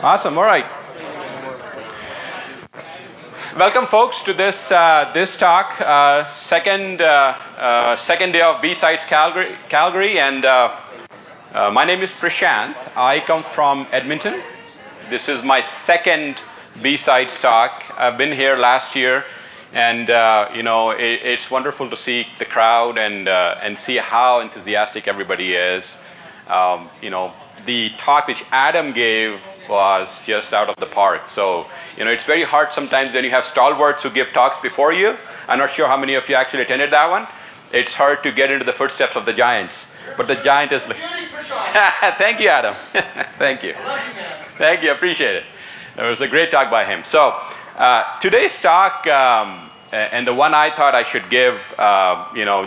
Awesome. All right. Welcome, folks, to this talk, second day of B-Sides Calgary, and my name is Prashant. I come from Edmonton. This is my second B-Sides talk. I've been here last year, and it's wonderful to see the crowd and see how enthusiastic everybody is. The talk which Adam gave was just out of the park. So, it's very hard sometimes when you have stalwarts who give talks before you. I'm not sure how many of you actually attended that one. It's hard to get into the footsteps of the giants. But the giant is like... Thank you, Adam. Thank you. Thank you, appreciate it. It was a great talk by him. So, today's talk, and the one I thought I should give,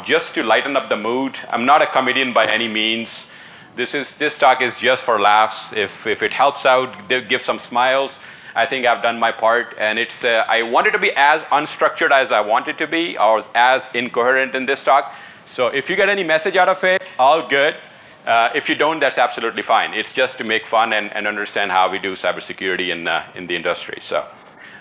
just to lighten up the mood. I'm not a comedian by any means. This talk is just for laughs. If it helps out, give some smiles, I think I've done my part. And it's I wanted to be as unstructured as I wanted to be, or as incoherent in this talk. So if you get any message out of it, all good. If you don't, that's absolutely fine. It's just to make fun and understand how we do cybersecurity in the industry. So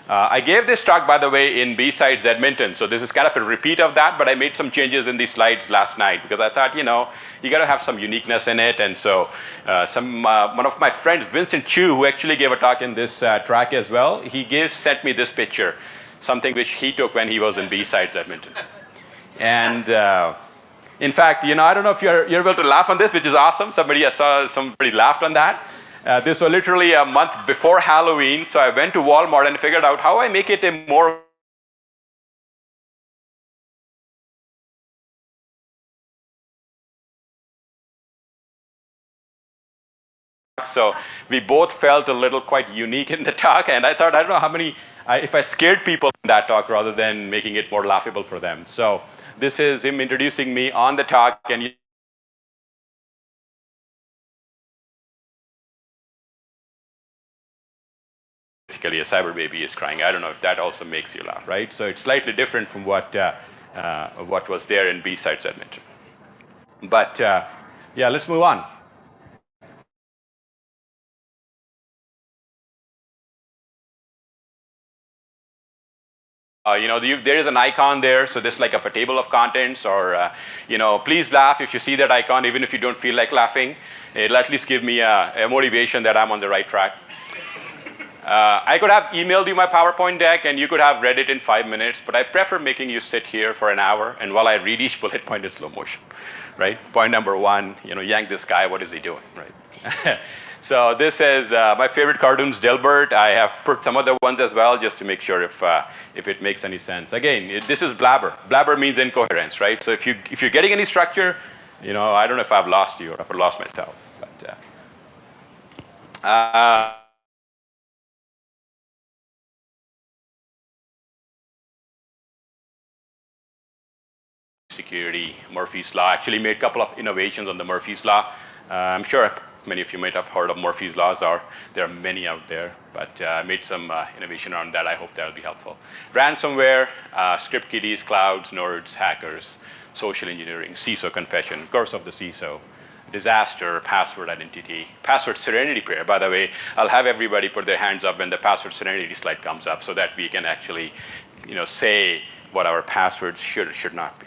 I gave this talk, by the way, in B-Sides Edmonton. So this is kind of a repeat of that, but I made some changes in these slides last night because I thought, you got to have some uniqueness in it. And so one of my friends, Vincent Chu, who actually gave a talk in this track as well, he sent me this picture, something which he took when he was in B-Sides Edmonton. And in fact, I don't know if you're able to laugh on this, which is awesome. I saw somebody laughed on that. This was literally a month before Halloween, so I went to Walmart and figured out how I make it a more so we both felt a little quite unique in the talk, and I thought, I don't know how many, if I scared people in that talk rather than making it more laughable for them. So this is him introducing me on the talk, and basically a cyber baby is crying. I don't know if that also makes you laugh, right? So it's slightly different from what was there in B-Sides Edmonton. But yeah, let's move on. There is an icon there, so this is like a table of contents, or please laugh if you see that icon, even if you don't feel like laughing. It'll at least give me a motivation that I'm on the right track. I could have emailed you my PowerPoint deck, and you could have read it in 5 minutes, but I prefer making you sit here for an hour, and while I read each bullet point in slow motion, right? Point number one, yank this guy, what is he doing, right? So this is my favorite cartoons, Delbert. I have put some other ones as well, just to make sure if it makes any sense. Again, this is blabber. Blabber means incoherence, right? So if you're getting any structure, I don't know if I've lost you or if I've lost myself, but security, Murphy's Law. Actually made a couple of innovations on the Murphy's Law. I'm sure many of you might have heard of Murphy's Laws. There are many out there, but I made some innovation around that. I hope that will be helpful. Ransomware, script kiddies, clouds, nerds, hackers, social engineering, CISO confession, curse of the CISO, disaster, password identity, password serenity prayer. By the way, I'll have everybody put their hands up when the password serenity slide comes up so that we can actually say what our passwords should or should not be.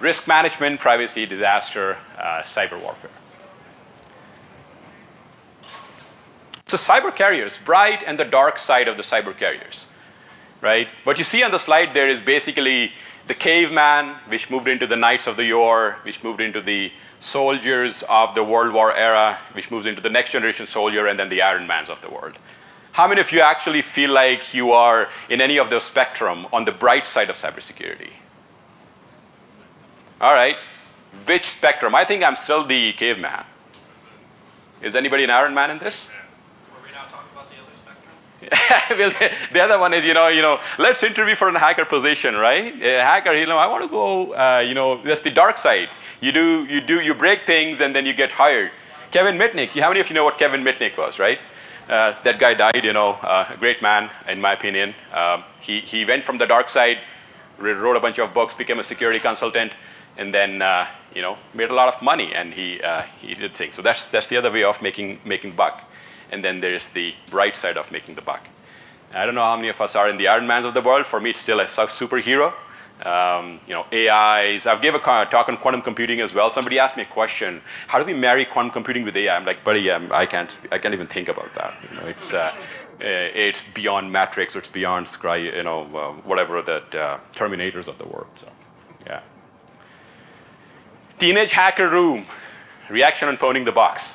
Risk management, privacy, disaster, cyber warfare. So cyber carriers, bright and the dark side of the cyber carriers, right? What you see on the slide there is basically the caveman, which moved into the knights of the yore, which moved into the soldiers of the World War era, which moves into the next generation soldier, and then the Iron Mans of the world. How many of you actually feel like you are in any of those spectrum on the bright side of cybersecurity? All right, which spectrum? I think I'm still the caveman. Is anybody an Iron Man in this? Were we not talking about the other spectrum? Well, the other one is, let's interview for a hacker position, right? A hacker, I want to go, that's the dark side. You break things and then you get hired. Kevin Mitnick, how many of you know what Kevin Mitnick was, right? That guy died, a great man, in my opinion. He went from the dark side, wrote a bunch of books, became a security consultant, and then made a lot of money, and he did things. So that's the other way of making buck. and then there's the bright side of making the buck. I don't know how many of us are in the Iron Mans of the world. For me, it's still a superhero. AIs. I've gave a talk on quantum computing as well. Somebody asked me a question: how do we marry quantum computing with AI? I'm like, buddy, I can't even think about that. It's beyond Matrix, or it's beyond whatever the Terminators of the world. So, yeah. Teenage hacker room. Reaction on pwning the box.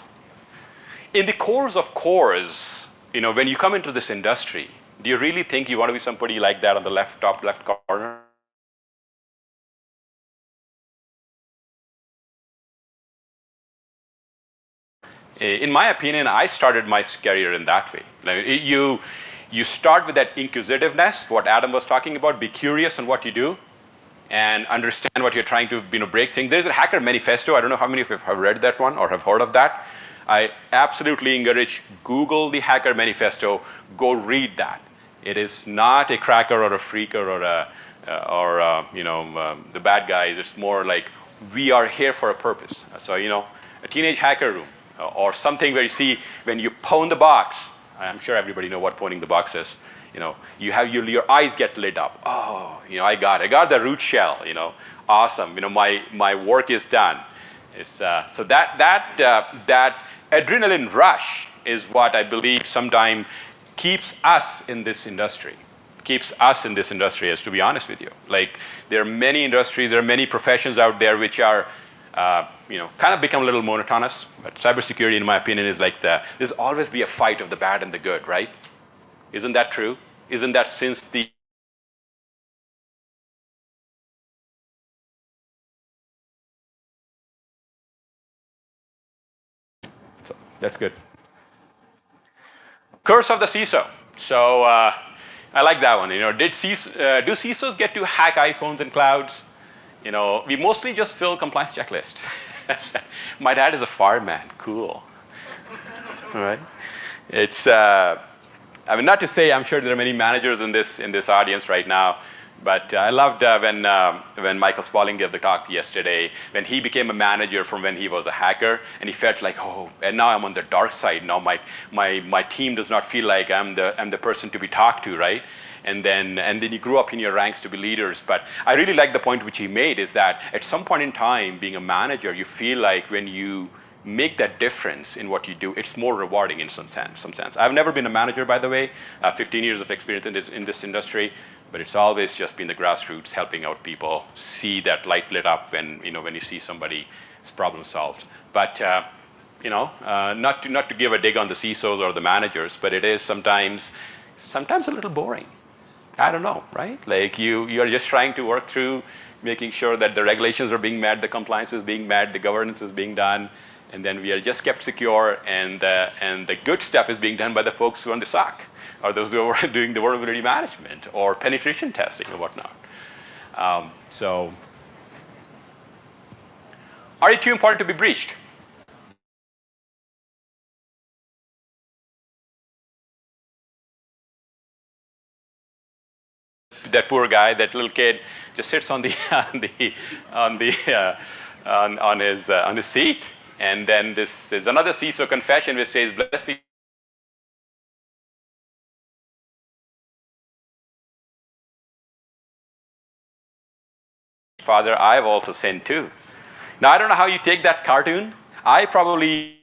In the cores of cores, when you come into this industry, do you really think you want to be somebody like that on the top left corner? In my opinion, I started my career in that way. You start with that inquisitiveness, what Adam was talking about. Be curious on what you do, and understand what you're trying to break things. There's a hacker manifesto. I don't know how many of you have read that one or have heard of that. I absolutely encourage Google the hacker manifesto. Go read that. It is not a cracker or a freaker or the bad guys. It's more like we are here for a purpose. So a teenage hacker room. Or something where you see when you pwn the box. I'm sure everybody knows what pwning the box is. You have your eyes get lit up. Oh, I got the root shell. Awesome. My work is done. So that adrenaline rush is what I believe sometimes keeps us in this industry. As to be honest with you, like there are many industries, there are many professions out there which are kind of become a little monotonous. But cybersecurity, in my opinion, is like there's always be a fight of the bad and the good, right? Isn't that true? Isn't that since the so that's good. Curse of the CISO. So I like that one. Do CISOs get to hack iPhones and clouds? We mostly just fill compliance checklists. My dad is a fireman. Cool. All right. It's, not to say I'm sure there are many managers in this audience right now, but I loved when Michael Spaulding gave the talk yesterday, when he became a manager from when he was a hacker, and he felt like, oh, and now I'm on the dark side. Now my team does not feel like I'm the person to be talked to, right? And then you grew up in your ranks to be leaders. But I really like the point which he made is that at some point in time, being a manager, you feel like when you make that difference in what you do, it's more rewarding in some sense. I've never been a manager, by the way. 15 years of experience in this industry, but it's always just been the grassroots, helping out people, see that light lit up when you see somebody's problem solved. But not to give a dig on the CISOs or the managers, but it is sometimes a little boring. I don't know, right? Like you are just trying to work through making sure that the regulations are being met, the compliance is being met, the governance is being done, and then we are just kept secure, and the good stuff is being done by the folks who are on the SOC, or those who are doing the vulnerability management or penetration testing and whatnot. So, are you too important to be breached? That poor guy, that little kid, just sits on his seat, and then there's another CISO confession which says, "Blessed be." Father, I've also sinned too. Now I don't know how you take that cartoon. I probably.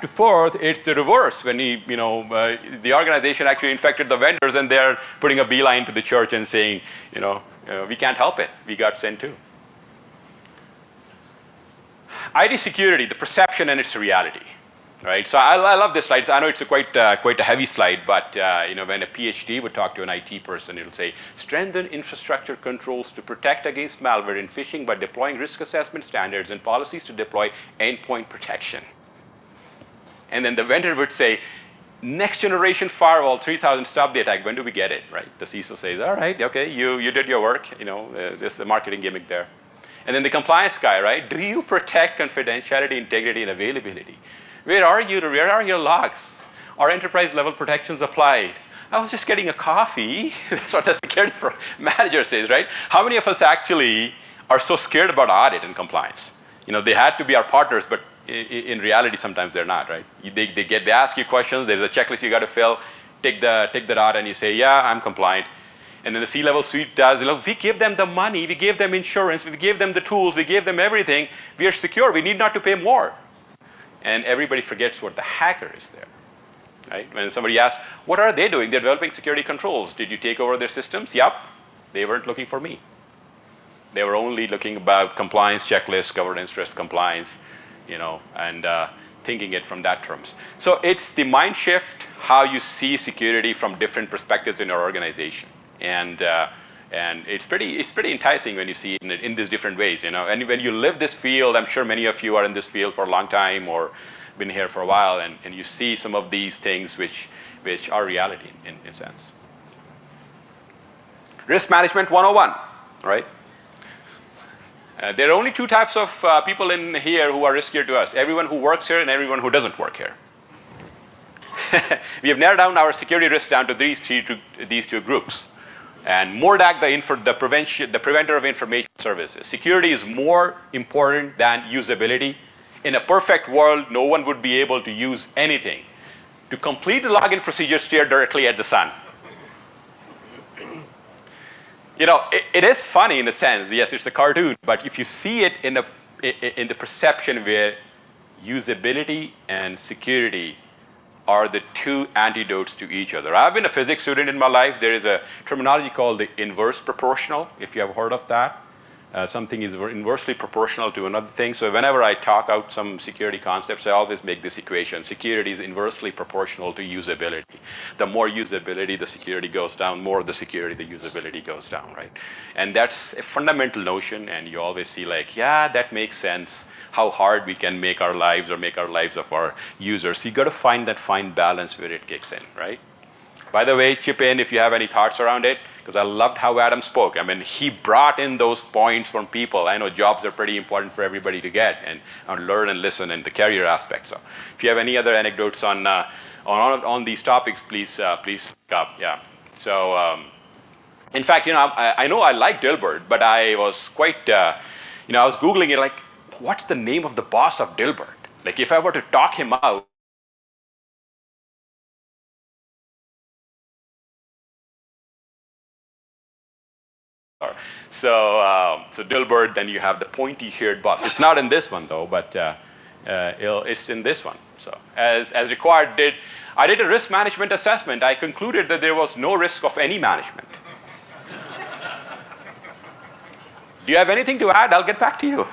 To fourth, it's the reverse. When the organization actually infected the vendors, and they're putting a beeline to the church and saying, we can't help it. We got sent too. ID security, the perception and its reality, right? So I love this slide. So I know it's quite a heavy slide, but when a PhD would talk to an IT person, it'll say, strengthen infrastructure controls to protect against malware and phishing by deploying risk assessment standards and policies to deploy endpoint protection. And then the vendor would say, next generation firewall 3000, stop the attack. When do we get it, right? The CISO says, all right, okay, you did your work. There's the marketing gimmick there. And then the compliance guy, right? Do you protect confidentiality, integrity, and availability? Where are you? Where are your logs? Are enterprise level protections applied? I was just getting a coffee. That's what the security manager says, right? How many of us actually are so scared about audit and compliance. They had to be our partners, but in reality, sometimes they're not, right? They ask you questions. There's a checklist you got to fill. Take that out, and you say, yeah, I'm compliant. And then the C-level suite does, we give them the money, we gave them insurance, we gave them the tools, we gave them everything. We are secure. We need not to pay more. And everybody forgets what the hacker is there. Right? When somebody asks, what are they doing? They're developing security controls. Did you take over their systems? Yep. They weren't looking for me. They were only looking about compliance checklist, governance, risk compliance, and thinking it from that terms. So it's the mind shift, how you see security from different perspectives in your organization. And it's pretty enticing when you see it in these different ways, And when you live this field, I'm sure many of you are in this field for a long time or been here for a while, and you see some of these things which are reality in a sense. Risk management 101, right? There are only two types of people in here who are riskier to us: everyone who works here and everyone who doesn't work here. We have narrowed down our security risks down to these two groups. And MORDAC, the preventer of information services. Security is more important than usability. In a perfect world, no one would be able to use anything. To complete the login procedure, stare directly at the sun. It is funny in a sense. Yes, it's a cartoon, but if you see it in the perception where usability and security are the two antidotes to each other. I've been a physics student in my life. There is a terminology called the inverse proportional, if you have heard of that. Something is inversely proportional to another thing. So whenever I talk out some security concepts, I always make this equation. Security is inversely proportional to usability. The more usability, the security goes down. More the security, the usability goes down, right? And that's a fundamental notion, and you always see yeah, that makes sense, how hard we can make our lives or make our lives of our users. So you got to find that fine balance where it kicks in, right? By the way, chip in if you have any thoughts around it, because I loved how Adam spoke. I mean, he brought in those points from people. I know jobs are pretty important for everybody to get and learn and listen and the career aspect. So if you have any other anecdotes on these topics, please speak up. Yeah. So in fact, I know I like Dilbert, but I was quite, I was Googling it what's the name of the boss of Dilbert? If I were to talk him out, so Dilbert, then you have the pointy-haired boss. It's not in this one though, but it's in this one. So as required, I did a risk management assessment. I concluded that there was no risk of any management. Do you have anything to add? I'll get back to you.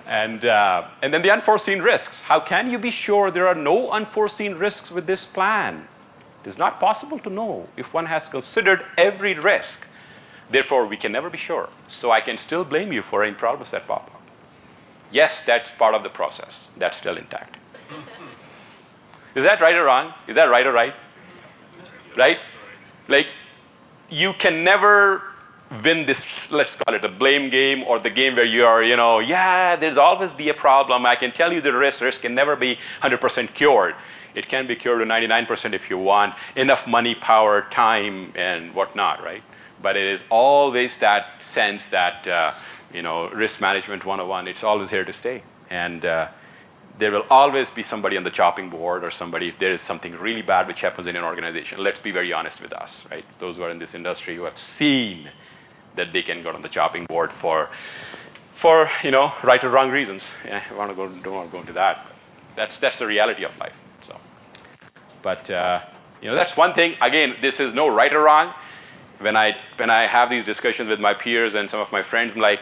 And then the unforeseen risks. How can you be sure there are no unforeseen risks with this plan? It is not possible to know if one has considered every risk. Therefore, we can never be sure. So I can still blame you for any problems that pop up. Yes, that's part of the process. That's still intact. Is that right or wrong? Is that right or right? Right? You can never win this, let's call it a blame game, or the game where you are, there's always be a problem. I can tell you the risk can never be 100% cured. It can be cured to 99% if you want enough money, power, time, and whatnot, right? But it is always that sense that, risk management 101, it's always here to stay. And there will always be somebody on the chopping board or somebody, if there is something really bad which happens in an organization. Let's be very honest with us, right? Those who are in this industry who have seen that they can go on the chopping board for right or wrong reasons. Yeah, I don't want to go into that. That's the reality of life. So, but that's one thing. Again, this is no right or wrong. When I have these discussions with my peers and some of my friends, I'm like,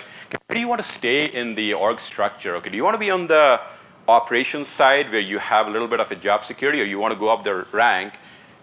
do you want to stay in the org structure? Okay, do you want to be on the operations side where you have a little bit of a job security, or you want to go up the rank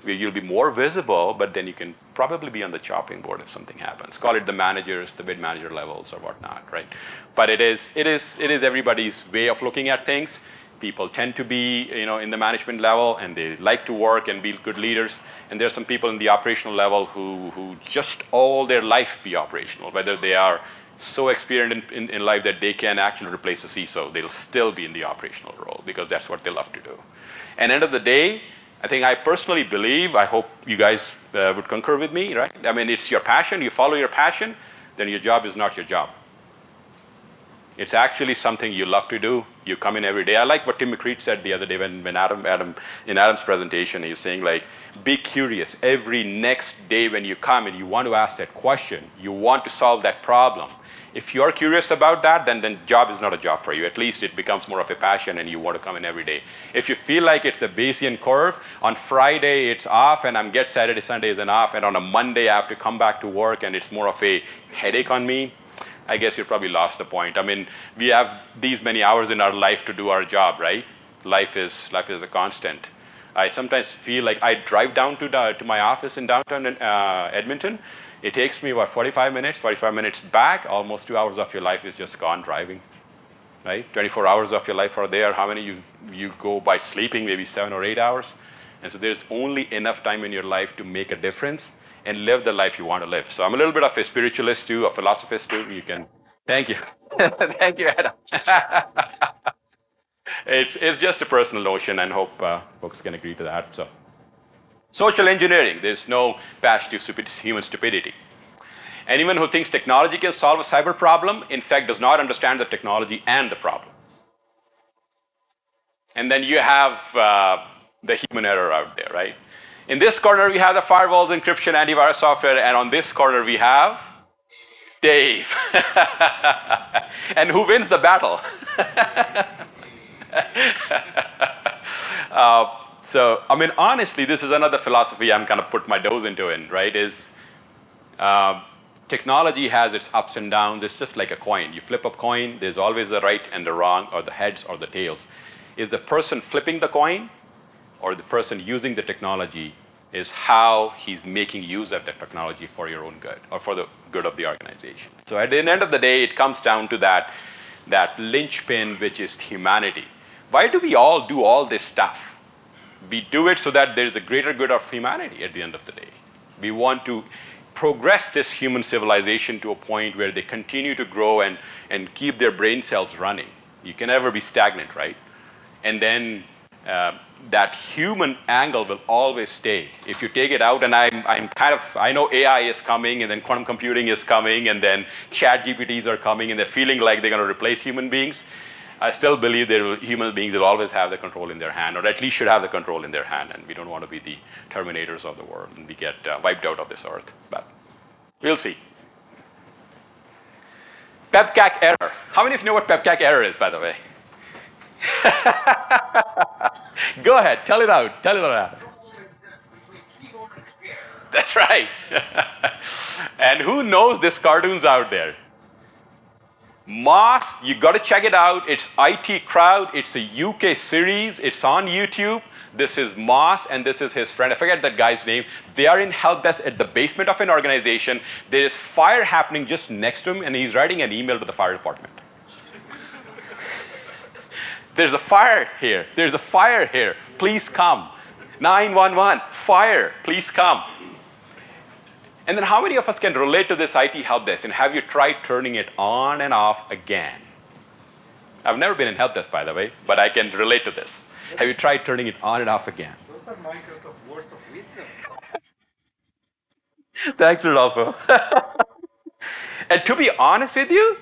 where you'll be more visible, but then you can probably be on the chopping board if something happens. Call it the managers, the mid-manager levels or whatnot, right? But it is everybody's way of looking at things. People tend to be, in the management level, and they like to work and be good leaders. And there's some people in the operational level who just all their life be operational, whether they are so experienced in life that they can actually replace a CISO. They'll still be in the operational role because that's what they love to do. And end of the day, I personally believe, I hope you guys would concur with me, right? I mean, it's your passion, you follow your passion, then your job is not your job. It's actually something you love to do. You come in every day. I like what Tim McCreed said the other day when in Adam's presentation, he's saying like, be curious. Every next day when you come and you want to ask that question, you want to solve that problem. If you're curious about that, then job is not a job for you. At least it becomes more of a passion and you want to come in every day. If you feel like it's a Bayesian curve, on Friday it's off and I'm get Saturday, Sunday is an off, and on a Monday I have to come back to work and it's more of a headache on me, I guess you probably lost the point. I mean, we have these many hours in our life to do our job, right? Life is a constant. I sometimes feel like I drive down to my office in downtown Edmonton. It takes me about 45 minutes back. Almost 2 hours of your life is just gone driving, right? 24 hours of your life are there. How many you go by sleeping, maybe 7 or 8 hours? And so there's only enough time in your life to make a difference and live the life you want to live. So I'm a little bit of a spiritualist too, a philosophist too. You can, thank you. Thank you, Adam. It's just a personal notion and hope folks can agree to that. So, social engineering, there's no path to human stupidity. Anyone who thinks technology can solve a cyber problem, in fact, does not understand the technology and the problem. And then you have the human error out there, right? In this corner, we have the firewalls, encryption, antivirus software, and on this corner, we have Dave. And who wins the battle? So, I mean, honestly, this is another philosophy I'm kind of put my toes into right? Technology has its ups and downs. It's just like a coin. You flip a coin, there's always the right and the wrong, or the heads or the tails. Is the person flipping the coin or the person using the technology is how he's making use of the technology for your own good or for the good of the organization. So at the end of the day, it comes down to that linchpin, which is humanity. Why do we all do all this stuff? We do it so that there's a greater good of humanity at the end of the day. We want to progress this human civilization to a point where they continue to grow and keep their brain cells running. You can never be stagnant, right? And then that human angle will always stay. If you take it out, and I know AI is coming, and then quantum computing is coming, and then chat GPTs are coming, and they're feeling like they're going to replace human beings. I still believe that human beings will always have the control in their hand, or at least should have the control in their hand, and we don't want to be the terminators of the world and we get wiped out of this earth. But we'll see. PEPCAC error. How many of you know what PEPCAC error is, by the way? Go ahead, tell it out. Tell it out. That's right. And who knows this cartoon's out there? Moss, you got to check it out. It's IT Crowd. It's a UK series. It's on YouTube. This is Moss, and this is his friend. I forget that guy's name. They are in help desk at the basement of an organization. There is fire happening just next to him, and he's writing an email to the fire department. There's a fire here. There's a fire here. Please come. 911, fire, please come. And then how many of us can relate to this IT help desk? And have you tried turning it on and off again? I've never been in help desk, by the way, but I can relate to this. Have you tried turning it on and off again? Those are Microsoft words of wisdom. Thanks, Rodolfo. And to be honest with you,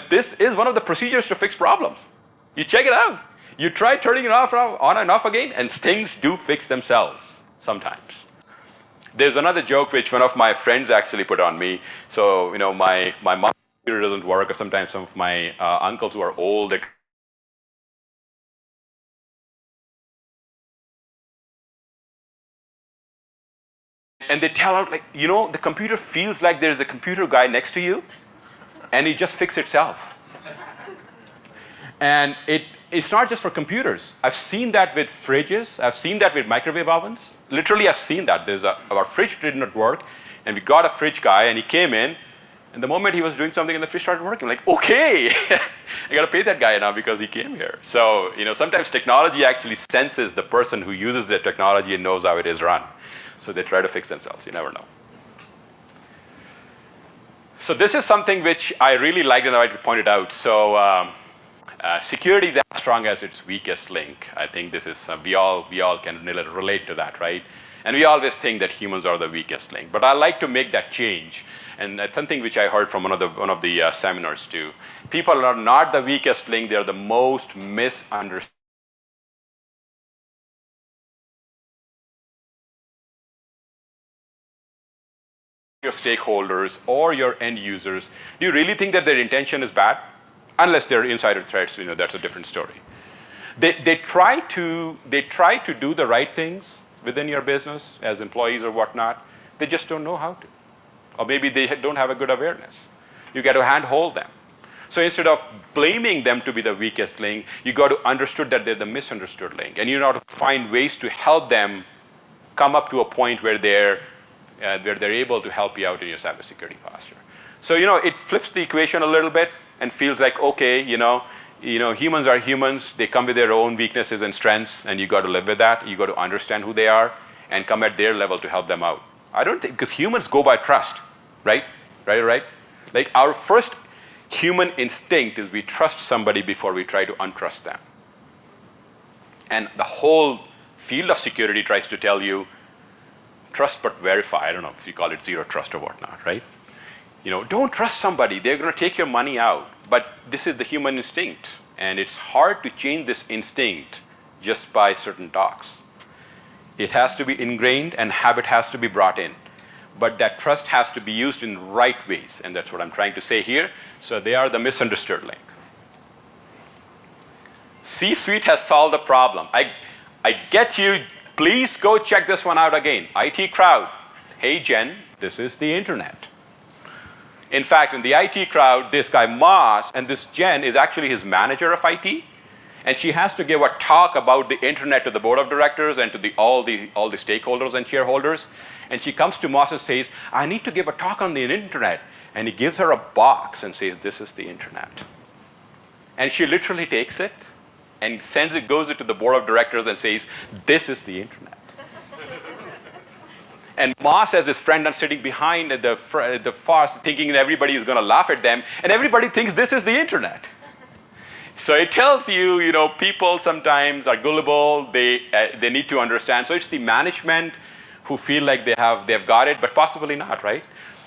this is one of the procedures to fix problems. You check it out. You try turning it off, on and off again, and things do fix themselves sometimes. There's another joke which one of my friends actually put on me. So, my mom's computer doesn't work, or sometimes some of my uncles who are old, and they tell out like, the computer feels like there's a computer guy next to you, and it just fixes itself. And it's not just for computers. I've seen that with fridges. I've seen that with microwave ovens. Literally, I've seen that. Our fridge did not work, and we got a fridge guy, and he came in, and the moment he was doing something, and the fridge started working, like, okay, I got to pay that guy now because he came here. So, sometimes technology actually senses the person who uses the technology and knows how it is run. So they try to fix themselves. You never know. So this is something which I really liked and I like to point it out. So Security is as strong as its weakest link. I think this is, we all can relate to that, right? And we always think that humans are the weakest link. But I like to make that change. And that's something which I heard from one of the seminars too. People are not the weakest link, they're the most misunderstood. Your stakeholders or your end users, do you really think that their intention is bad? Unless they're insider threats, that's a different story. They try to do the right things within your business as employees or whatnot. They just don't know how to. Or maybe they don't have a good awareness. You got to handhold them. So instead of blaming them to be the weakest link, you got to understand that they're the misunderstood link. And you know how to find ways to help them come up to a point where they're able to help you out in your cybersecurity posture. So it flips the equation a little bit and feels like, okay, humans are humans. They come with their own weaknesses and strengths, and you got to live with that. You got to understand who they are and come at their level to help them out. I don't think, because humans go by trust, right? Like our first human instinct is we trust somebody before we try to untrust them. And the whole field of security tries to tell you, trust but verify. I don't know if you call it zero trust or whatnot, right? Don't trust somebody. They're going to take your money out. But this is the human instinct. And it's hard to change this instinct just by certain talks. It has to be ingrained and habit has to be brought in. But that trust has to be used in right ways. And that's what I'm trying to say here. So they are the misunderstood link. C-suite has solved the problem. I get you. Please go check this one out again. IT crowd. Hey, Jen, this is the internet. In fact, in the IT crowd, this guy Moss and this Jen is actually his manager of IT. And she has to give a talk about the internet to the board of directors and to all the stakeholders and shareholders. And she comes to Moss and says, I need to give a talk on the internet. And he gives her a box and says, this is the internet. And she literally takes it and goes to the board of directors and says, this is the internet. And Moss, as his friend, are sitting behind at the far, thinking that everybody is going to laugh at them, and everybody thinks this is the internet. So it tells you, people sometimes are gullible. They need to understand. So it's the management who feel like they've got it, but possibly not, right?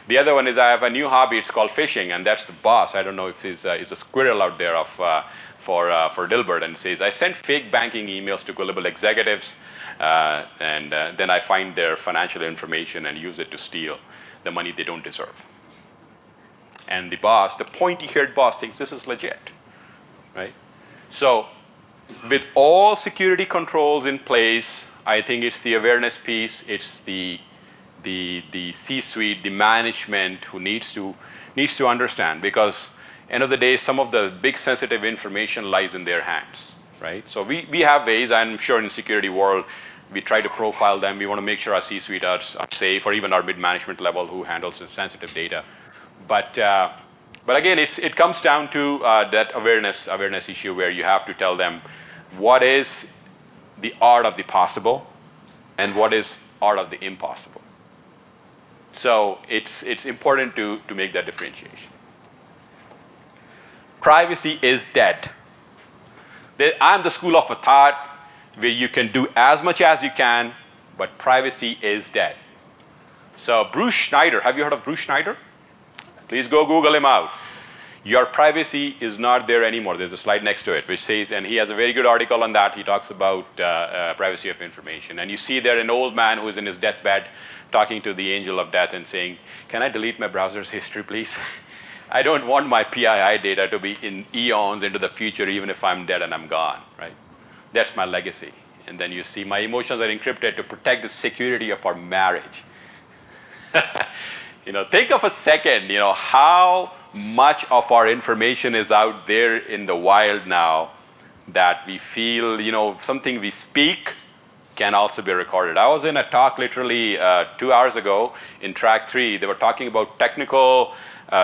The other one is I have a new hobby. It's called fishing, and that's the boss. I don't know if it's a squirrel out there for Dilbert, and says I sent fake banking emails to gullible executives, and then I find their financial information and use it to steal the money they don't deserve. And the boss, the pointy-haired boss, thinks this is legit, right? So with all security controls in place, I think it's the awareness piece. It's the C-suite, the management who needs to understand, because end of the day, some of the big sensitive information lies in their hands, right? So we have ways. I'm sure in security world, we try to profile them. We want to make sure our C-suite are safe, or even our mid-management level who handles the sensitive data. But again, it comes down to that awareness issue where you have to tell them what is the art of the possible and what is art of the impossible. So it's important to make that differentiation. Privacy is dead. I'm the school of thought where you can do as much as you can, but privacy is dead. So Bruce Schneider, have you heard of Bruce Schneider? Please go Google him out. Your privacy is not there anymore. There's a slide next to it which says, and he has a very good article on that. He talks about privacy of information. And you see there an old man who is in his deathbed talking to the angel of death and saying, can I delete my browser's history, please? I don't want my PII data to be in eons into the future, even if I'm dead and I'm gone, right? That's my legacy. And then you see my emotions are encrypted to protect the security of our marriage. Think of a second, how much of our information is out there in the wild now that we feel, something we speak can also be recorded. I was in a talk literally 2 hours ago in track 3. They were talking about technical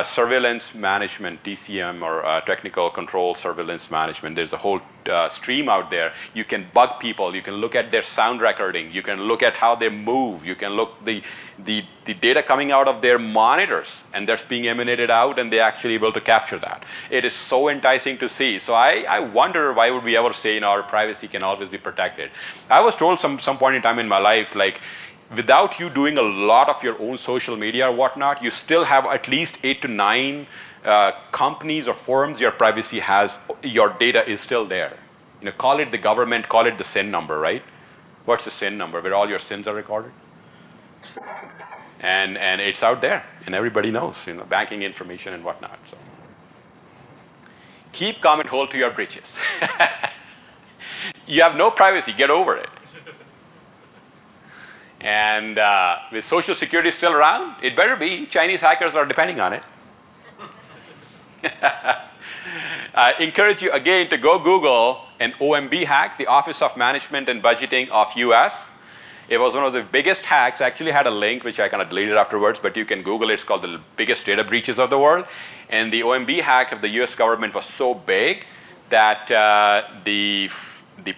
surveillance management, TCM, or technical control surveillance management. There's a whole stream out there. You can bug people. You can look at their sound recording. You can look at how they move. You can look the data coming out of their monitors, and that's being emanated out, and they're actually able to capture that. It is so enticing to see. So I wonder why would we ever say our privacy can always be protected. I was told some point in time in my life, like, without you doing a lot of your own social media or whatnot, you still have at least 8 to 9 companies or firms your privacy has, your data is still there. Call it the government, call it the SIN number, right? What's the SIN number? Where all your sins are recorded. And it's out there, and everybody knows, banking information and whatnot. So keep calm and hold to your breeches. You have no privacy, get over it. And with Social Security still around, it better be. Chinese hackers are depending on it. I encourage you again to go Google an OMB hack, the Office of Management and Budgeting of US. It was one of the biggest hacks. I actually had a link which I kind of deleted afterwards, but you can Google it. It's called the biggest data breaches of the world. And the OMB hack of the US government was so big that the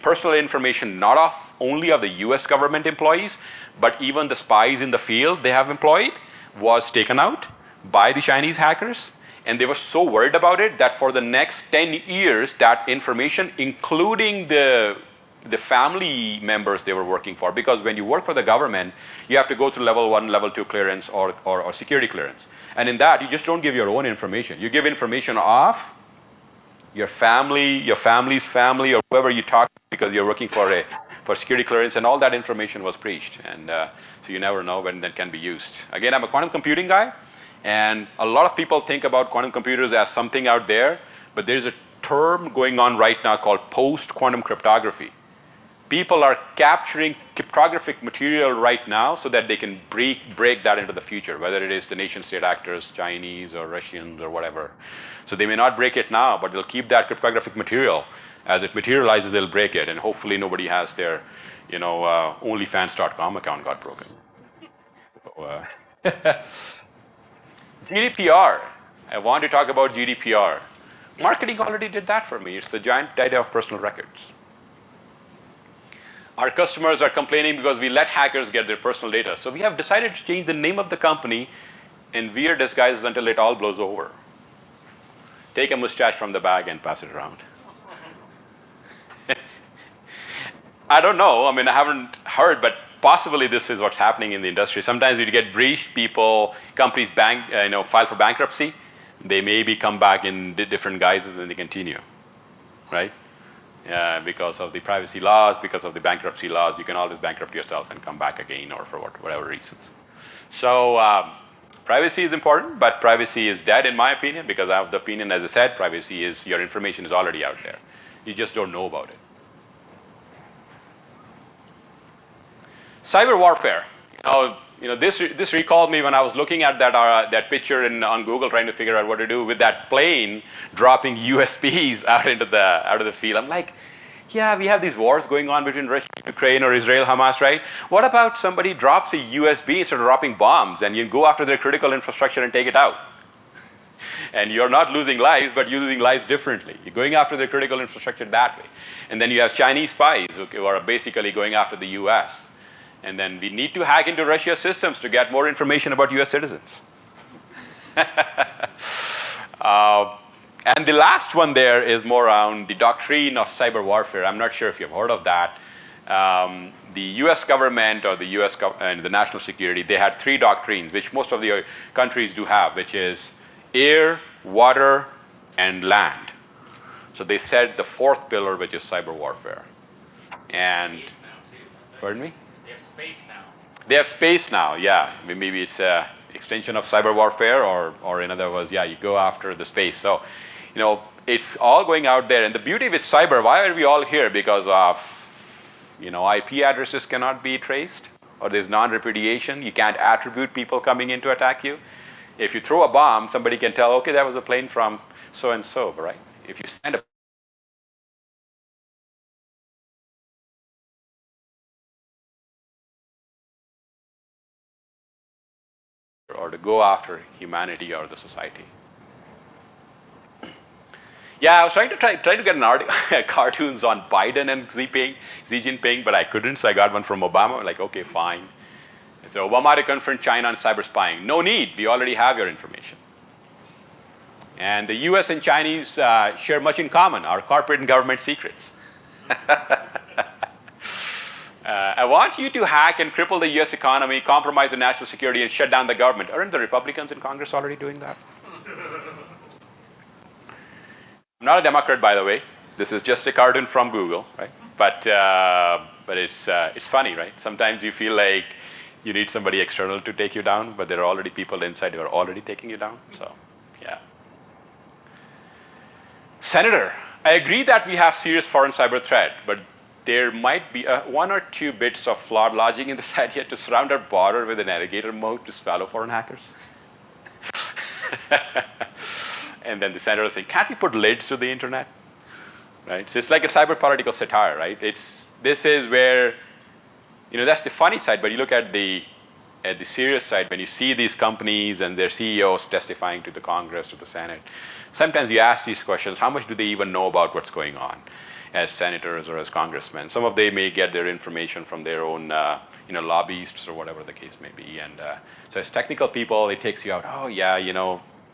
personal information not only of the US government employees, but even the spies in the field they have employed was taken out by the Chinese hackers. And they were so worried about it that for the next 10 years, that information, including the family members they were working for, because when you work for the government, you have to go through level 1, level 2 clearance or security clearance. And in that, you just don't give your own information. You give information of your family, your family's family, or whoever you talk to, because you're working for security clearance, and all that information was breached. And so you never know when that can be used. Again, I'm a quantum computing guy, and a lot of people think about quantum computers as something out there, but there's a term going on right now called post-quantum cryptography. People are capturing cryptographic material right now so that they can break that into the future, whether it is the nation-state actors, Chinese or Russians or whatever. So they may not break it now, but they'll keep that cryptographic material. As it materializes, they'll break it, and hopefully nobody has their, OnlyFans.com account got broken. So, GDPR. I want to talk about GDPR. Marketing already did that for me. It's the giant data of personal records. Our customers are complaining because we let hackers get their personal data. So we have decided to change the name of the company in weird disguises until it all blows over. Take a mustache from the bag and pass it around. I don't know. I mean, I haven't heard, but possibly this is what's happening in the industry. Sometimes you get breached, companies file for bankruptcy. They maybe come back in different guises and they continue, right? Because of the privacy laws, because of the bankruptcy laws, you can always bankrupt yourself and come back again, or for whatever reasons. So privacy is important, but privacy is dead in my opinion, because I have the opinion, as I said, privacy is your information is already out there. You just don't know about it. Cyber warfare. This recalled me when I was looking at that picture on Google, trying to figure out what to do with that plane dropping USBs out into the field. I'm like, yeah, we have these wars going on between Russia, Ukraine, or Israel, Hamas, right? What about somebody drops a USB instead of dropping bombs, and you go after their critical infrastructure and take it out? And you're not losing lives, but you're losing lives differently. You're going after their critical infrastructure that way. And then you have Chinese spies who are basically going after the US. And then we need to hack into Russia's systems to get more information about US citizens. And the last one there is more around the doctrine of cyber warfare. I'm not sure if you've heard of that. The US government or the US and the national security, they had 3 doctrines, which most of the countries do have, which is air, water, and land. So they said the 4th pillar, which is cyber warfare. And, pardon me? They have space now. They have space now, yeah. Maybe it's an extension of cyber warfare, or in other words, yeah, you go after the space. So, it's all going out there. And the beauty with cyber, why are we all here? Because of, IP addresses cannot be traced, or there's non-repudiation. You can't attribute people coming in to attack you. If you throw a bomb, somebody can tell, okay, that was a plane from so-and-so, right? If you send a or to go after humanity or the society. Yeah, I was trying to get an cartoons on Biden and Xi Jinping, but I couldn't, so I got one from Obama. Like, okay, fine. So Obama to confront China on cyber spying. No need, we already have your information. And the US and Chinese share much in common, our corporate and government secrets. I want you to hack and cripple the US economy, compromise the national security, and shut down the government. Aren't the Republicans in Congress already doing that? I'm not a Democrat, by the way. This is just a cartoon from Google, right? But it's funny, right? Sometimes you feel like you need somebody external to take you down, but there are already people inside who are already taking you down. So, yeah. Senator, I agree that we have serious foreign cyber threat, but there might be one or two bits of flawed logic in this idea to surround our border with a navigator mode to swallow foreign hackers. And then the senator saying, can't we put lids to the internet? Right? So it's like a cyber political satire, right? This is where, that's the funny side, but you look at the serious side, when you see these companies and their CEOs testifying to the Congress, to the Senate, sometimes you ask these questions, how much do they even know about what's going on as senators or as congressmen? Some of them may get their information from their own lobbyists or whatever the case may be. And so as technical people, it takes you out, oh yeah,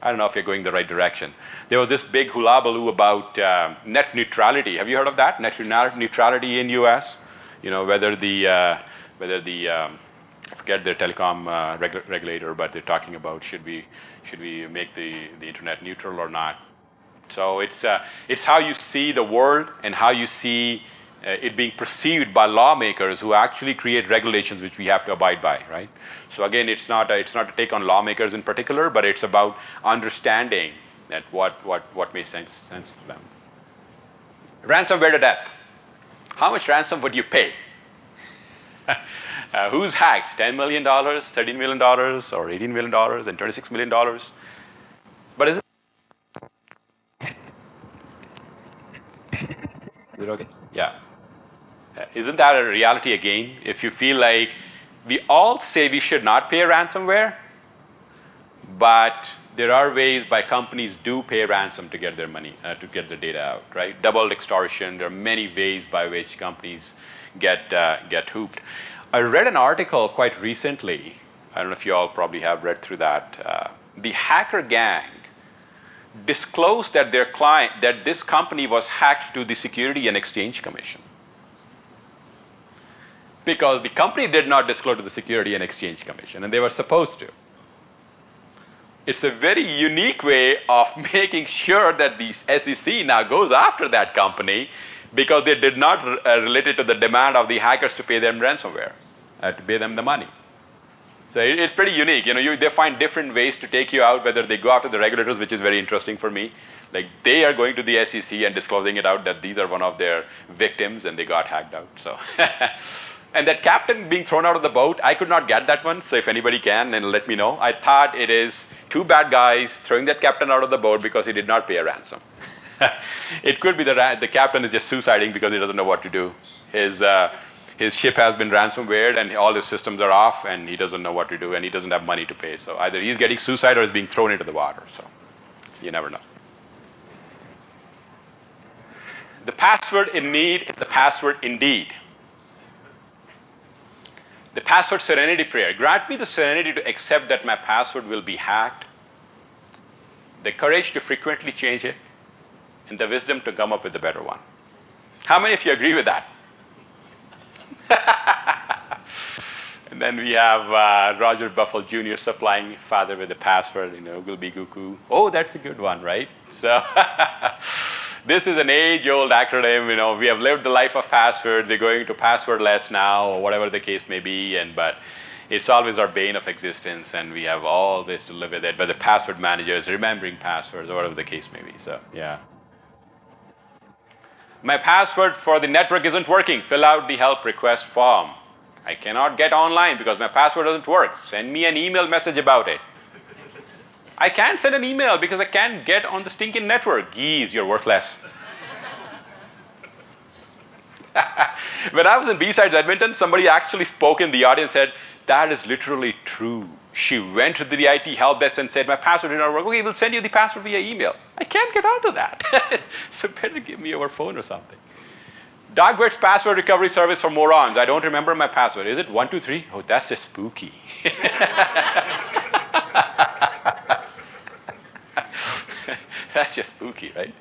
I don't know if you're going the right direction. There was this big hula baloo about net neutrality. Have you heard of that? Net neutrality in US? Whether the forget their telecom regulator, but they're talking about should we make the internet neutral or not. So it's how you see the world and how you see it being perceived by lawmakers who actually create regulations which we have to abide by, right? So again, it's not a take on lawmakers in particular, but it's about understanding that what makes sense to them. Ransomware to death. How much ransom would you pay? Who's hacked? $10 million, $13 million, or $18 million, and $26 million? But is it okay? Yeah. Isn't that a reality again? If you feel like we all say we should not pay ransomware, but there are ways by companies do pay ransom to get their money, to get their data out, right? Double extortion. There are many ways by which companies get hooped. I read an article quite recently. I don't know if you all probably have read through that. The hacker gang disclosed that that this company was hacked to the Security and Exchange Commission, because the company did not disclose to the Security and Exchange Commission, and they were supposed to. It's a very unique way of making sure that the SEC now goes after that company because they did not relate it to the demand of the hackers to pay them ransomware, to pay them the money. So it's pretty unique. They find different ways to take you out, whether they go after the regulators, which is very interesting for me. Like they are going to the SEC and disclosing it out that these are one of their victims and they got hacked out. So. And that captain being thrown out of the boat, I could not get that one. So if anybody can, then let me know. I thought it is two bad guys throwing that captain out of the boat because he did not pay a ransom. It could be the captain is just suiciding because he doesn't know what to do. His ship has been ransomwared and all his systems are off and he doesn't know what to do and he doesn't have money to pay. So either he's getting suicide or he's being thrown into the water. So you never know. The password in need is the password indeed. The password serenity prayer. Grant me the serenity to accept that my password will be hacked, the courage to frequently change it, and the wisdom to come up with a better one. How many of you agree with that? And then we have Roger Buffalo Jr. supplying father with the password, Googleby Guku. Oh, that's a good one, right? So this is an age-old acronym. We have lived the life of passwords. We're going to passwordless now, or whatever the case may be. But it's always our bane of existence, and we have always to live with it. Whether password managers, remembering passwords, or whatever the case may be. So yeah. My password for the network isn't working. Fill out the help request form. I cannot get online because my password doesn't work. Send me an email message about it. I can't send an email because I can't get on the stinking network. Geez, you're worthless. When I was in B-Sides Edmonton, somebody actually spoke in the audience and said, that is literally true. She went to the IT help desk and said, my password did not work. Okay, we'll send you the password via email. I can't get onto that. So better give me your phone or something. Darkbet's password recovery service for morons. I don't remember my password. Is it 123? Oh, that's just spooky. That's just spooky, right?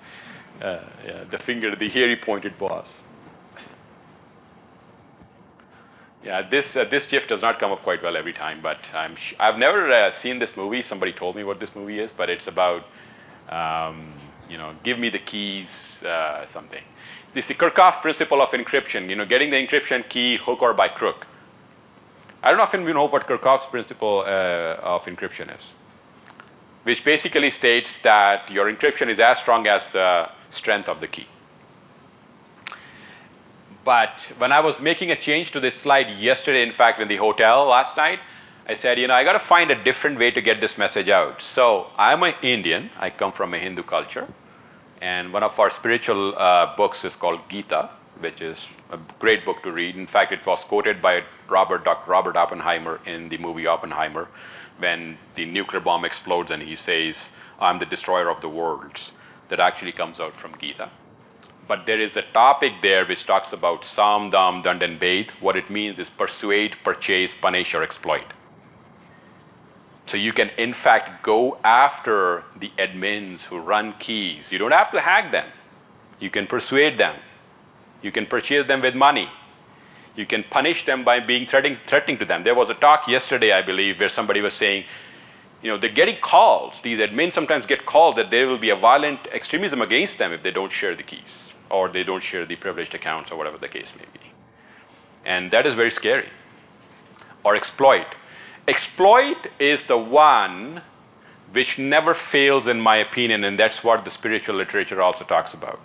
Yeah, the finger, the hairy pointed boss. Yeah, this GIF does not come up quite well every time, but I've never seen this movie. Somebody told me what this movie is, but it's about, give me the keys, something. This is the Kirchhoff principle of encryption, getting the encryption key hook or by crook. I don't know if you know what Kirchhoff's principle of encryption is, which basically states that your encryption is as strong as the strength of the key. But when I was making a change to this slide yesterday, in fact, in the hotel last night, I said, I got to find a different way to get this message out. So I'm an Indian. I come from a Hindu culture. And one of our spiritual books is called Gita, which is a great book to read. In fact, it was quoted by Dr. Robert Oppenheimer in the movie Oppenheimer when the nuclear bomb explodes and he says, I'm the destroyer of the worlds. That actually comes out from Gita. But there is a topic there which talks about Sam, Dam, Dand, and Bait. What it means is persuade, purchase, punish, or exploit. So you can, in fact, go after the admins who run keys. You don't have to hack them. You can persuade them. You can purchase them with money. You can punish them by being threatening to them. There was a talk yesterday, I believe, where somebody was saying, they're getting calls. These admins sometimes get called that there will be a violent extremism against them if they don't share the keys or they don't share the privileged accounts or whatever the case may be. And that is very scary. Or exploit. Exploit is the one which never fails, in my opinion, and that's what the spiritual literature also talks about.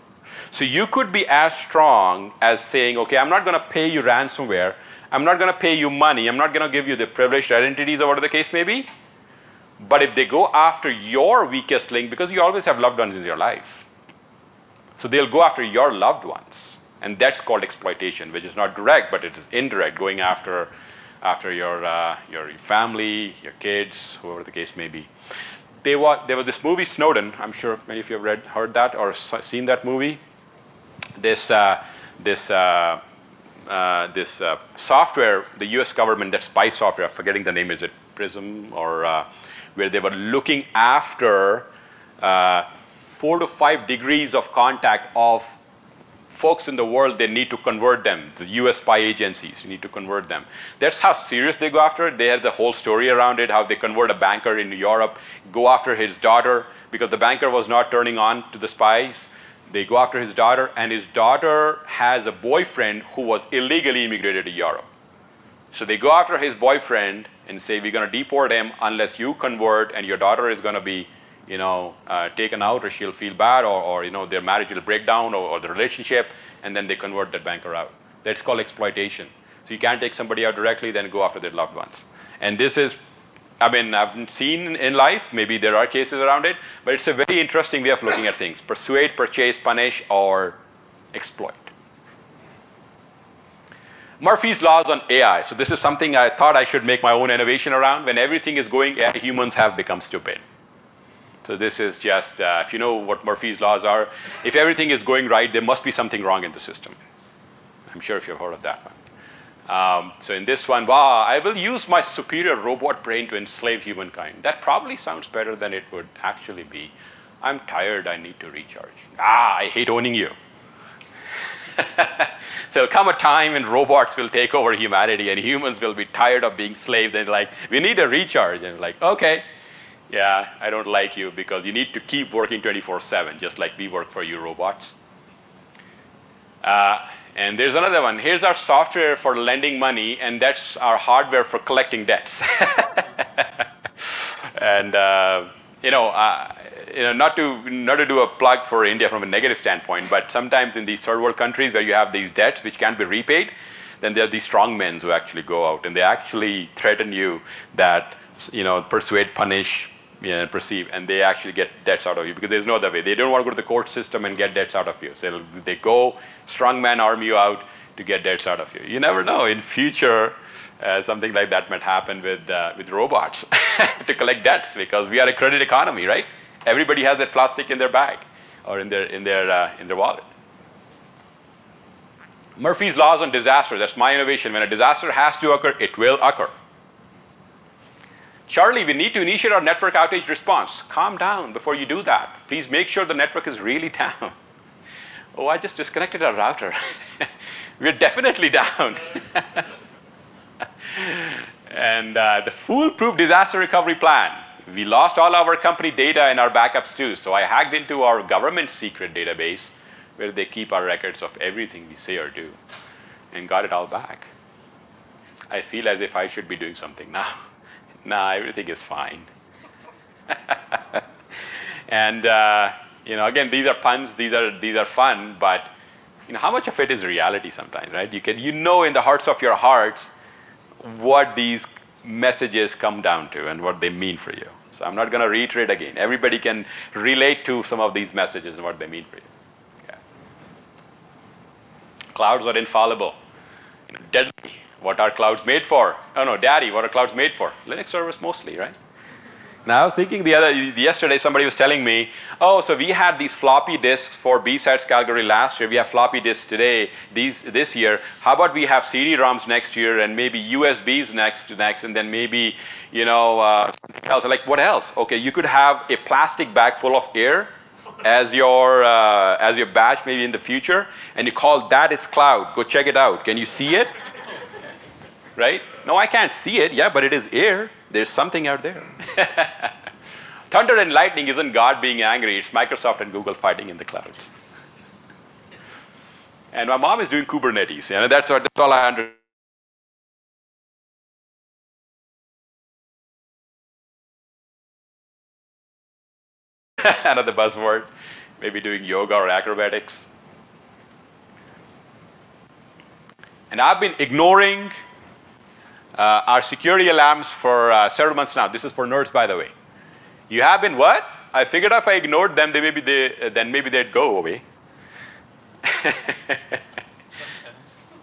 So you could be as strong as saying, okay, I'm not going to pay you ransomware. I'm not going to pay you money. I'm not going to give you the privileged identities or whatever the case may be. But if they go after your weakest link, because you always have loved ones in your life, so they'll go after your loved ones. And that's called exploitation, which is not direct, but it is indirect, going after your family, your kids, whoever the case may be. There was this movie Snowden. I'm sure many of you have heard that or seen that movie. This software, the U.S. government, that spy software, I'm forgetting the name, is it Prism or where they were looking after 4 to 5 degrees of contact of folks in the world. They need to convert them. The US spy agencies, you need to convert them. That's how serious they go after it. They have the whole story around it, how they convert a banker in Europe, go after his daughter, because the banker was not turning on to the spies. They go after his daughter, and his daughter has a boyfriend who was illegally immigrated to Europe. So they go after his boyfriend and say, we're going to deport him unless you convert, and your daughter is going to be taken out, or she'll feel bad, or their marriage will break down, or the relationship, and then they convert that banker out. That's called exploitation. So you can't take somebody out directly, then go after their loved ones. And this is, I've seen in life, maybe there are cases around it, but it's a very interesting way of looking at things. Persuade, purchase, punish, or exploit. Murphy's laws on AI. So this is something I thought I should make my own innovation around. When everything is going, humans have become stupid. So this is just, if you know what Murphy's laws are, if everything is going right, there must be something wrong in the system. I'm sure if you've heard of that one. So in this one, wow, I will use my superior robot brain to enslave humankind. That probably sounds better than it would actually be. I'm tired, I need to recharge. I hate owning you. So there'll come a time when robots will take over humanity and humans will be tired of being slaves. And like, we need a recharge. And like, okay, yeah, I don't like you because you need to keep working 24/7, just like we work for you robots. And there's another one. Here's our software for lending money, and that's our hardware for collecting debts. And not to do a plug for India from a negative standpoint, but sometimes in these third world countries where you have these debts which can't be repaid, then there are these strong men who actually go out and they actually threaten you that, persuade, punish, perceive, and they actually get debts out of you because there's no other way. They don't want to go to the court system and get debts out of you. So they go, strongman arm you out, to get debts out of you. You never know. In future, something like that might happen with robots to collect debts, because we are a credit economy, right? Everybody has that plastic in their bag or in their wallet. Murphy's laws on disaster. That's my innovation. When a disaster has to occur, it will occur. Charlie, we need to initiate our network outage response. Calm down before you do that. Please make sure the network is really down. Oh, I just disconnected our router. We're definitely down. And the foolproof disaster recovery plan. We lost all our company data and our backups too. So I hacked into our government secret database where they keep our records of everything we say or do and got it all back. I feel as if I should be doing something now. Nah, everything is fine. And again, these are puns. These are fun, but how much of it is reality sometimes, right? You know in the hearts of your hearts what these messages come down to and what they mean for you. So I'm not going to reiterate again. Everybody can relate to some of these messages and what they mean for you. Yeah. Clouds are infallible. Deadly. What are clouds made for? Oh no, Daddy, what are clouds made for? Linux servers mostly, right? Now I was thinking yesterday somebody was telling me, oh, so we had these floppy disks for B-Sides Calgary last year. We have floppy disks today, this year. How about we have CD-ROMs next year and maybe USBs next, and then maybe, something else. Like, what else? Okay, you could have a plastic bag full of air as your batch maybe in the future, and you call that is cloud. Go check it out. Can you see it? Right? No, I can't see it. Yeah, but it is air. There's something out there. Thunder and lightning isn't God being angry. It's Microsoft and Google fighting in the clouds. And my mom is doing Kubernetes. That's all I understand. Another buzzword. Maybe doing yoga or acrobatics. And I've been ignoring our security alarms for several months now. This is for nerds, by the way. You have been what? I figured if I ignored them, then maybe they'd go away.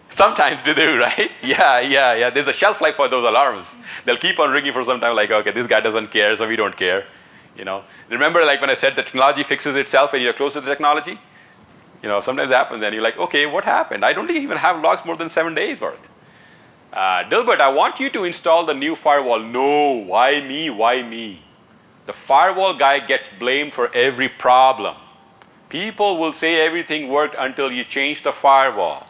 Sometimes they do, right? Yeah. There's a shelf life for those alarms. They'll keep on ringing for some time, like, okay, this guy doesn't care, so we don't care. Remember, like when I said the technology fixes itself and you're close to the technology? Sometimes it happens, and you're like, okay, what happened? I don't even have logs more than 7 days worth. Dilbert, I want you to install the new firewall. No, why me? Why me? The firewall guy gets blamed for every problem. People will say everything worked until you change the firewall.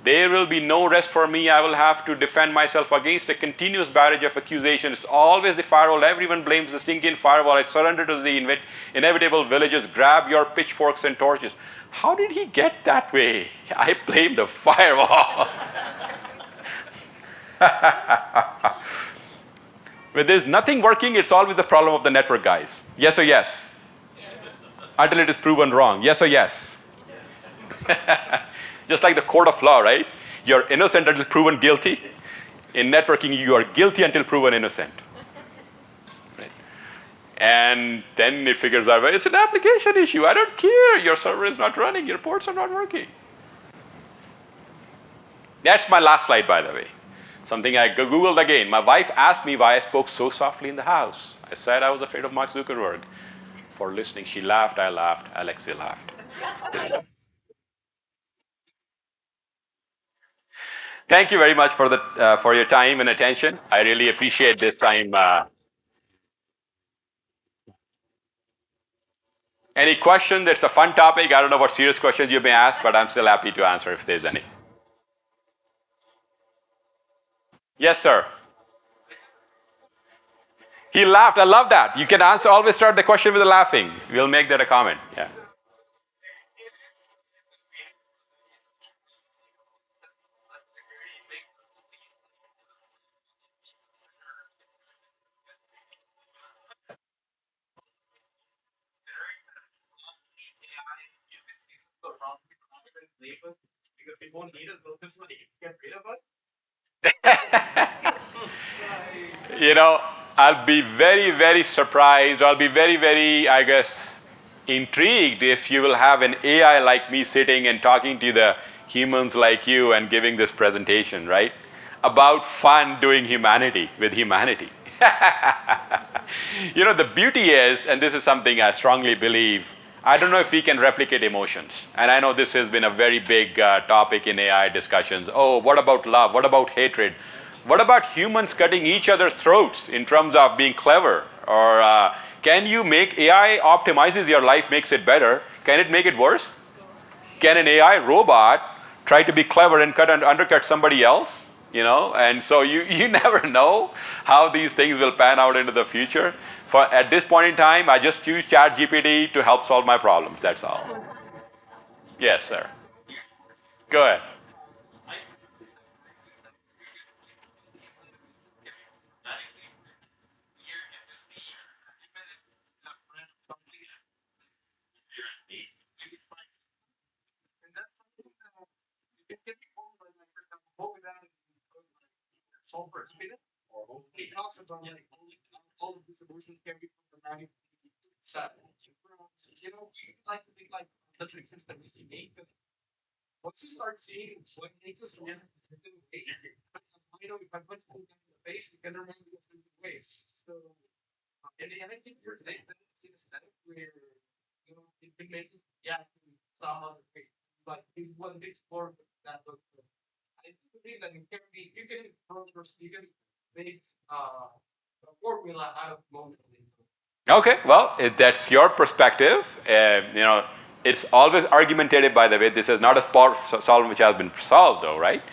There will be no rest for me. I will have to defend myself against a continuous barrage of accusations. It's always the firewall. Everyone blames the stinking firewall. I surrender to the inevitable villagers. Grab your pitchforks and torches. How did he get that way? I blame the firewall. When there's nothing working, it's always the problem of the network guys. Yes or yes? Until it is proven wrong. Yes or yes? Just like the court of law, right? You're innocent until proven guilty. In networking, you are guilty until proven innocent. Right? And then it figures out, well, it's an application issue. I don't care. Your server is not running. Your ports are not working. That's my last slide, by the way. Something I Googled again. My wife asked me why I spoke so softly in the house. I said I was afraid of Mark Zuckerberg. For listening, she laughed, I laughed, Alexia laughed. Thank you very much for your time and attention. I really appreciate this time. Any question? That's a fun topic. I don't know what serious questions you may ask, but I'm still happy to answer if there's any. Yes, sir. He laughed. I love that. You can always start the question with a laughing. We'll make that a comment. Yeah. Because we won't need it, we'll just get rid of us. I'll be very, very surprised. I'll be very, very, I guess, intrigued if you will have an AI like me sitting and talking to the humans like you and giving this presentation, right? About fun doing humanity with humanity. You know, the beauty is, and this is something I strongly believe, I don't know if we can replicate emotions. And I know this has been a very big topic in AI discussions. Oh, what about love? What about hatred? What about humans cutting each other's throats in terms of being clever? Or can you make AI optimizes your life, makes it better? Can it make it worse? Can an AI robot try to be clever and cut and undercut somebody else? You know, and so you never know how these things will pan out into the future. For at this point in time, I just choose ChatGPT to help solve my problems. That's all. Yes, sir. Go ahead. Okay, well, that's your perspective. You know, it's always argumentative, by the way. This is not a problem which has been solved, though, right?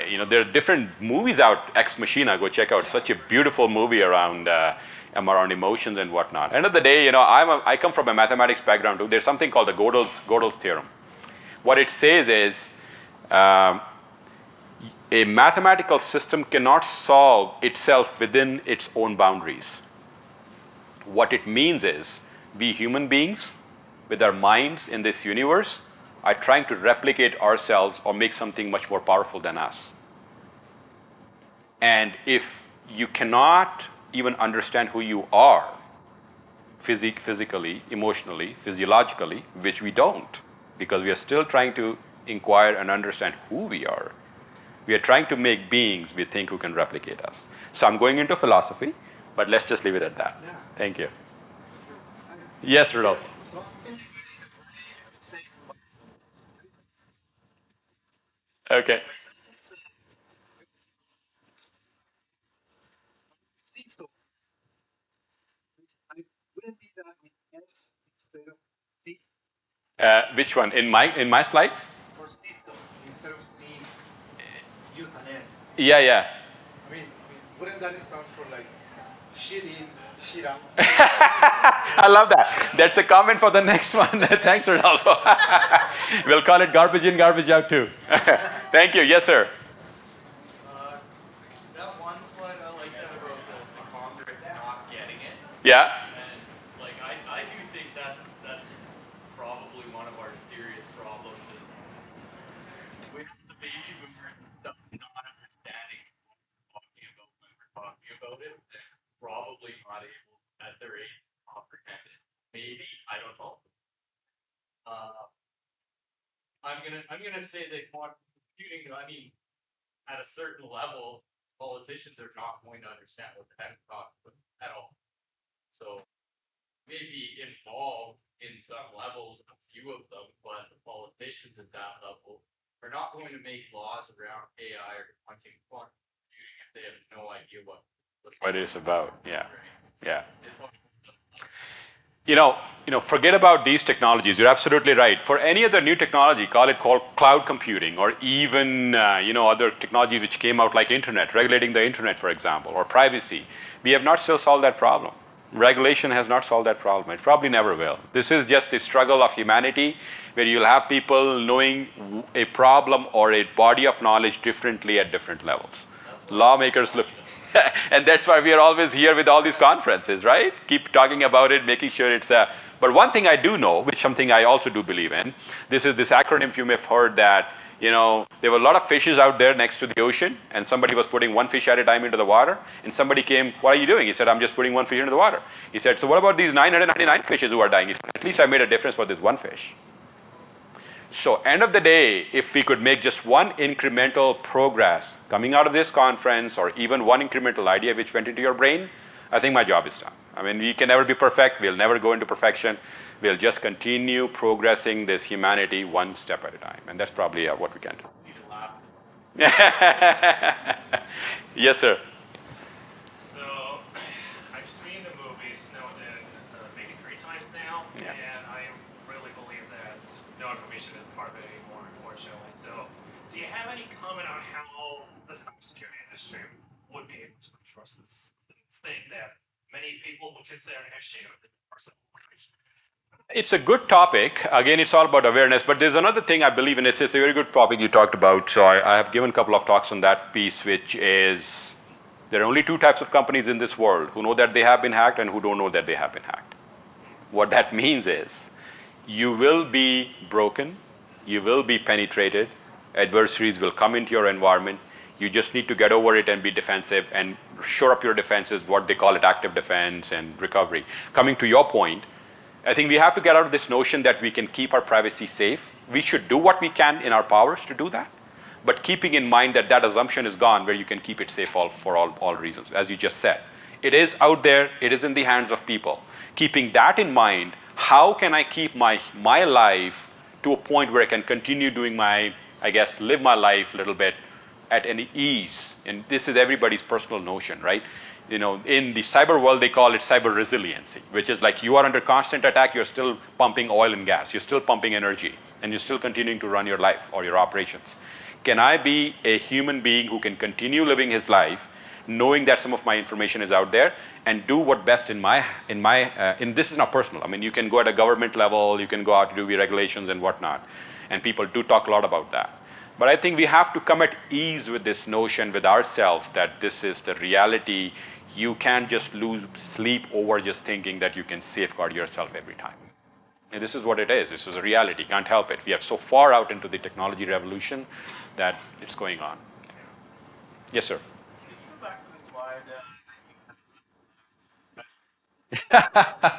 You know, there are different movies out. Ex Machina, go check out. Such a beautiful movie around emotions and whatnot. End of the day, you know, I come from a mathematics background too. There's something called the Gödel's theorem. What it says is um, a mathematical system cannot solve itself within its own boundaries. What it means is we human beings, with our minds in this universe, are trying to replicate ourselves or make something much more powerful than us. And if you cannot even understand who you are physically, emotionally, physiologically, which we don't, because we are still trying to inquire and understand who we are. We are trying to make beings we think who can replicate us. So I'm going into philosophy, but let's just leave it at that. Yeah. Thank you. Yes, Rudolph. Okay. Which one? In my slides? Yeah, yeah. I love that. That's a comment for the next one. Thanks, Rodolfo. We'll call it garbage in, garbage out too. Thank you. Yes, sir. That one slide, I like that about the Congress not getting it. Yeah. And like I do think that's probably one of our serious problems is with the baby boomers and stuff not understanding what we're talking about when we're talking about it, and probably not able at their age to comprehend it. Maybe, I don't know. Uh, I'm gonna say that quantum computing, I mean, at a certain level, politicians are not going to understand what the heck we're talking about at all. So maybe involved in some levels, a few of them, but the politicians at that level are not going to make laws around AI or quantum computing if they have no idea What it's about. Yeah. Yeah. It's all Forget about these technologies. You're absolutely right. For any other new technology, call it cloud computing, or even other technologies which came out like internet, regulating the internet, for example, or privacy. We have not still solved that problem. Regulation has not solved that problem. It probably never will. This is just the struggle of humanity, where you'll have people knowing a problem or a body of knowledge differently at different levels. Lawmakers look. And that's why we are always here with all these conferences, right? Keep talking about it, making sure it's but one thing I do know, which something I also do believe in, this is this acronym you may have heard that, there were a lot of fishes out there next to the ocean, and somebody was putting one fish at a time into the water, and somebody came, what are you doing? He said, I'm just putting one fish into the water. He said, so what about these 999 fishes who are dying? He said, at least I made a difference for this one fish. So end of the day, if we could make just one incremental progress coming out of this conference, or even one incremental idea which went into your brain, I think my job is done. I mean, we can never be perfect. We'll never go into perfection. We'll just continue progressing this humanity one step at a time. And that's probably what we can do. Need to laugh. Yes, sir. So, I've seen the movie Snowden maybe 3 times now, Yeah. and I really believe that no information is part of it anymore, unfortunately. So, do you have any comment on how the cybersecurity industry would be able to trust this thing that many people would consider an issue with personal information? It's a good topic. Again, it's all about awareness. But there's another thing I believe in. It's a very good topic you talked about. So I have given a couple of talks on that piece, which is there are only two types of companies in this world who know that they have been hacked and who don't know that they have been hacked. What that means is you will be broken, you will be penetrated, adversaries will come into your environment. You just need to get over it and be defensive and shore up your defenses, what they call it active defense and recovery. Coming to your point, I think we have to get out of this notion that we can keep our privacy safe. We should do what we can in our powers to do that, but keeping in mind that that assumption is gone where you can keep it safe for all reasons, as you just said. It is out there, it is in the hands of people. Keeping that in mind, how can I keep my life to a point where I can continue doing live my life a little bit at any ease? And this is everybody's personal notion, right? You know, in the cyber world, they call it cyber resiliency, which is like you are under constant attack, you're still pumping oil and gas, you're still pumping energy, and you're still continuing to run your life or your operations. Can I be a human being who can continue living his life, knowing that some of my information is out there, and do what best in this is not personal. I mean, you can go at a government level, you can go out to do regulations and whatnot, and people do talk a lot about that. But I think we have to come at ease with this notion with ourselves that this is the reality. You can't just lose sleep over just thinking that you can safeguard yourself every time. And this is what it is. This is a reality. Can't help it. We are so far out into the technology revolution that it's going on. Yes, sir. Can you go back to the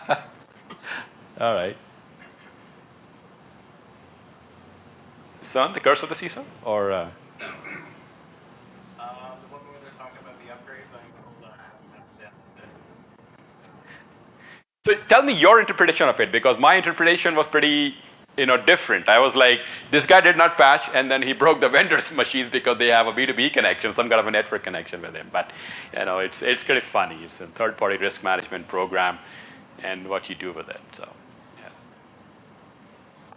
slide? All right. Son, the curse of the CISO? Or The one where they're talking about the upgrades, hold on, I have that. So tell me your interpretation of it, because my interpretation was pretty, different. I was like, this guy did not patch, and then he broke the vendor's machines because they have a B2B connection, some kind of a network connection with him. But it's kind of funny. It's a third-party risk management program, and what you do with it. So, yeah.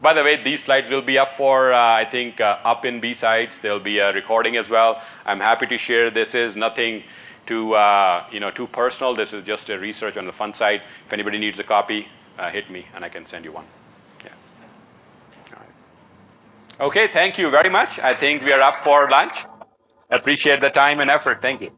By the way, these slides will be up for I think up in B-Sides. There'll be a recording as well. I'm happy to share. This is nothing too too personal. This is just a research on the fun side. If anybody needs a copy, hit me and I can send you one. Yeah. All right. Okay, thank you very much. I think we are up for lunch. Appreciate the time and effort. Thank you.